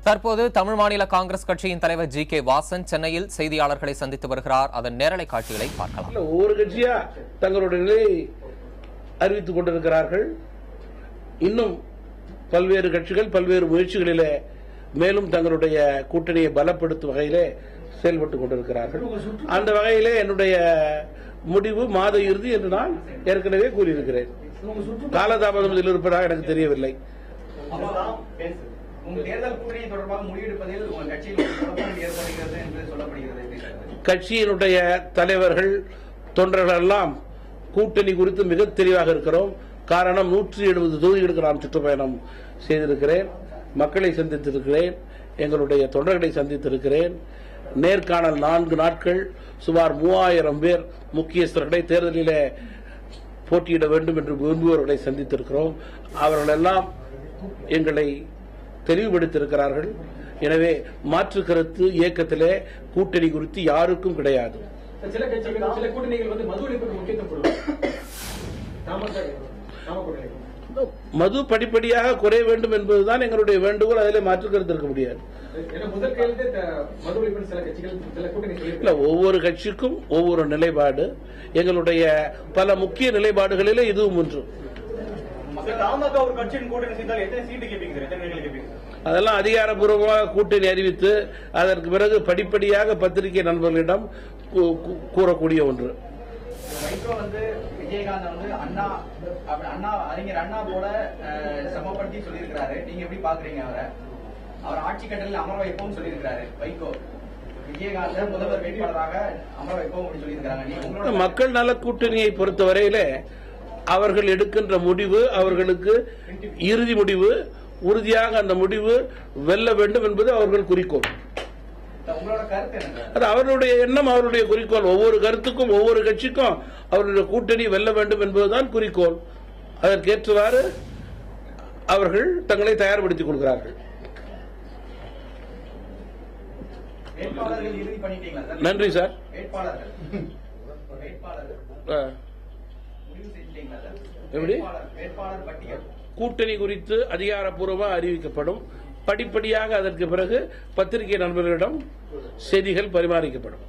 தற்போது தமிழ் மாநில காங்கிரஸ் கட்சியின் தலைவர் ஜி.கே. வாசன் சென்னையில் செய்தியாளர்களை சந்தித்து வருகிறார். அதன் நேரலை காட்சிகளை பார்க்கலாம். ஒவ்வொரு கட்சியா தங்களுடைய நிலையை அறிவித்துக் கொண்டிருக்கிறார்கள். இன்னும் பல்வேறு கட்சிகள் பல்வேறு முயற்சிகளிலே மேலும் தங்களுடைய கூட்டணியை பலப்படுத்தும் வகையிலே செயல்பட்டுக் கொண்டிருக்கிறார்கள். அந்த வகையிலே என்னுடைய முடிவு மாத இறுதி என்று நான் ஏற்கனவே கூறியிருக்கிறேன். காலதாமதம் இதில் இருப்பதாக எனக்கு தெரியவில்லை. கட்சியினுடைய தலைவர்கள் தொண்டர்கள் எல்லாம் கூட்டணி குறித்து மிக தெளிவாக இருக்கிறோம். காரணம் 170 தொகுதிகளுக்கு நான் சுற்றுப்பயணம் செய்திருக்கிறேன், மக்களை சந்தித்திருக்கிறேன், எங்களுடைய தொண்டர்களை சந்தித்திருக்கிறேன். நேர்காணல் 4 நாட்கள் சுமார் 3000 பேர் முக்கியஸ்தர்களை தேர்தலிலே போட்டியிட வேண்டும் என்று விரும்புவர்களை சந்தித்திருக்கிறோம். அவர்கள் எல்லாம் எங்களை தெளிவுபடுத்தியிருக்கிறார்கள். எனவே மாற்று கருத்து இயக்கத்திலே கூட்டணி குறித்து யாருக்கும் கிடையாது. சில கட்சிகள் சில கூட்டணிகள் மது ஒழிப்புக்கு முக்கியத்துவம் மது படிப்படியாக குறைய வேண்டும் என்பதுதான் எங்களுடைய வேண்டுகோள். அதிலே மாற்று கருத்து இருக்க முடியாது. ஒவ்வொரு கட்சிக்கும் ஒவ்வொரு நிலைப்பாடு. எங்களுடைய பல முக்கிய நிலைப்பாடுகளிலே இதுவும் ஒன்று. அதெல்லாம் அதிகாரப்பூர்வமாக கூட்டணி அறிவித்து அதற்கு பிறகு படிப்படியாக பத்திரிகை நண்பர்களிடம் கூறக்கூடிய ஒன்று. விஜயகாந்த் அறிஞர் அண்ணா போல சமப்படுத்தி சொல்லியிருக்கிறாரு. நீங்க எப்படி பாக்குறீங்க? அவர் ஆட்சி கட்டளையில் அமர வைப்போம் சொல்லியிருக்கிறாரு. வைகோ விஜயகாந்த் முதல்வர் வேட்பாளராக அமர வைப்போம் அப்படின்னு சொல்லியிருக்கிறாங்க. மக்கள் நல கூட்டணியை பொறுத்தவரையிலே அவர்கள் எடுக்கின்ற முடிவு அவர்களுக்கு இறுதி முடிவு. உறுதியாக அந்த முடிவு வெல்ல வேண்டும் என்பது அவர்கள் குறிக்கோள். அது அவருடைய எண்ணம், அவருடைய குறிக்கோள். ஒவ்வொரு கருத்துக்கும் ஒவ்வொரு கட்சிக்கும் அவருடைய கூட்டணி வெல்ல வேண்டும் என்பதுதான் குறிக்கோள். அதற்கேற்றவாறு அவர்கள் தங்களை தயார்படுத்திக் கொள்கிறார்கள். நன்றி சார். எப்படி கூட்டணி குறித்து அதிகாரப்பூர்வமாக அறிவிக்கப்படும். படிப்படியாக அதற்கு பிறகு பத்திரிகை நண்பர்களிடம் செய்திகள் பரிமாறிக்கப்படும்.